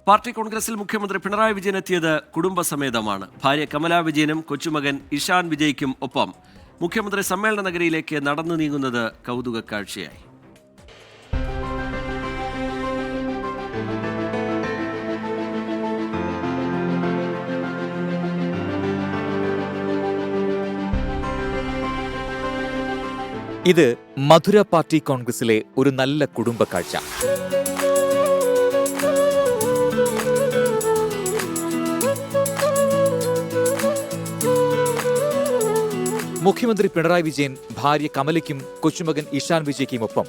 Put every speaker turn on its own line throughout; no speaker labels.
Party കോൺഗ്രസിൽ മുഖ്യമന്ത്രി പിണറായി വിജയൻ എത്തിയത് കുടുംബസമേതമാണ്. ഭാര്യ കമലാ വിജയനും കൊച്ചുമകൻ ഇഷാൻ വിജയ്ക്കും ഒപ്പം മുഖ്യമന്ത്രി സമ്മേളന നഗരിയിലേക്ക് നടന്നു നീങ്ങുന്നത് കൗതുക കാഴ്ചയായി.
ഇത് മധുര പാർട്ടി കോൺഗ്രസിലെ ഒരു നല്ല കുടുംബ കാഴ്ച. മുഖ്യമന്ത്രി പിണറായി വിജയൻ ഭാര്യ കമലയ്ക്കും കൊച്ചുമകൻ ഇഷാൻ വിജയ്ക്കുമൊപ്പം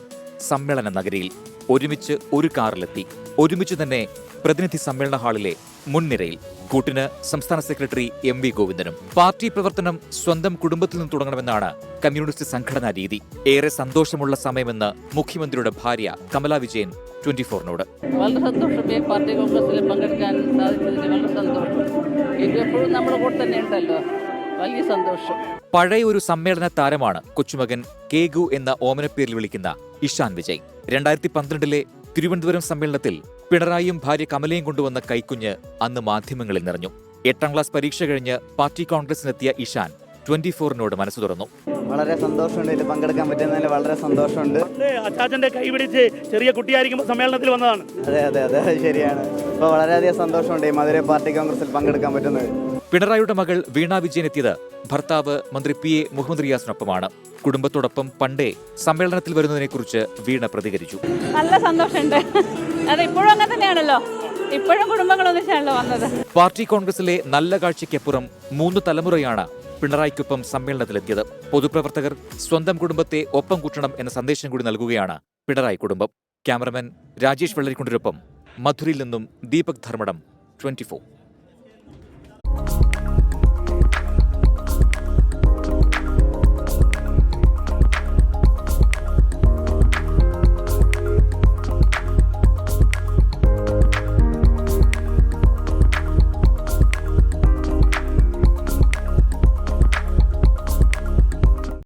സമ്മേളന നഗരിയിൽ ഒരുമിച്ച് ഒരു കാറിലെത്തി. ഒരുമിച്ച് തന്നെ പ്രതിനിധി സമ്മേളന ഹാളിലെ മുൻനിരയിൽ. കൂട്ടിന് സംസ്ഥാന സെക്രട്ടറി എം വി ഗോവിന്ദനും. പാർട്ടി പ്രവർത്തനം സ്വന്തം കുടുംബത്തിൽ നിന്ന് തുടങ്ങണമെന്നാണ് കമ്മ്യൂണിസ്റ്റ് സംഘടനാ രീതി. ഏറെ സന്തോഷമുള്ള സമയമെന്ന് മുഖ്യമന്ത്രിയുടെ ഭാര്യ കമലാ വിജയൻ 24-നോട്.
വളരെ സന്തോഷം. ഈ പാർട്ടി കോൺഗ്രസിൽ പങ്കെടുക്കാൻ സാധിച്ചതിന് വളരെ സന്തോഷം. എപ്പോഴും നമ്മുടെ കൂടെ തന്നെ ഉണ്ടല്ലോ, വലിയ സന്തോഷം.
പഴയ ഒരു സമ്മേളന താരമാണ് കൊച്ചുമകൻ കേഗു എന്ന ഓമനപ്പേരിൽ വിളിക്കുന്ന ഇഷാൻ വിജയ്. 2012-ലെ തിരുവനന്തപുരം സമ്മേളനത്തിൽ പിണറായിയും ഭാര്യ കമലയും കൊണ്ടുവന്ന കൈക്കുഞ്ഞ് അന്ന് മാധ്യമങ്ങളിൽ നിറഞ്ഞു. 8ാം ക്ലാസ് പരീക്ഷ കഴിഞ്ഞ് പാർട്ടി കോൺഗ്രസിനെത്തിയ ഇഷാൻ 24-നോട് മനസ്സ് തുറന്നു.
വളരെ സന്തോഷമുണ്ട്, ഇതിൽ പങ്കെടുക്കാൻ പറ്റുന്നതിൽ വളരെ സന്തോഷമുണ്ട്.
അച്ചാച്ചന്റെ കൈ പിടിച്ച് ചെറിയ കുട്ടിയായിരിക്കുമ്പോൾ സമ്മേളനത്തിൽ വന്നതാണ്.
അതെ ശരിയാണ്. ഇപ്പോൾ വളരെയധികം സന്തോഷമുണ്ട് ഈ മധുര പാർട്ടി കോൺഗ്രസിൽ പങ്കെടുക്കാൻ പറ്റുന്നത്.
പിണറായിയുടെ മകൾ വീണ വിജയൻ എത്തിയത് ഭർത്താവ് മന്ത്രി PA മുഹമ്മദ് റിയാസിനൊപ്പമാണ്. കുടുംബത്തോടൊപ്പം പണ്ടേ സമ്മേളനത്തിൽ വരുന്നതിനെക്കുറിച്ച് വീണ പ്രതികരിച്ചു.
നല്ല സന്തോഷമുണ്ട്. അത് ഇപ്പോഴും അങ്ങനെ തന്നെയാണല്ലോ, ഇപ്പോഴും കുടുംബങ്ങളൊന്നിച്ചാണല്ലോ വന്നത്.
പാർട്ടി കോൺഗ്രസിലെ നല്ല കാഴ്ചയ്ക്കപ്പുറം 3 തലമുറയാണ് പിണറായിക്കൊപ്പം സമ്മേളനത്തിലെത്തിയത്. പൊതുപ്രവർത്തകർ സ്വന്തം കുടുംബത്തെ ഒപ്പം കൂട്ടണം എന്ന സന്ദേശം കൂടി നൽകുകയാണ് പിണറായി കുടുംബം. ക്യാമറമാൻ രാജേഷ് വെള്ളരിക്കുണ്ടിനൊപ്പം മധുരയിൽ നിന്നും ദീപക് ധർമ്മടം, 24.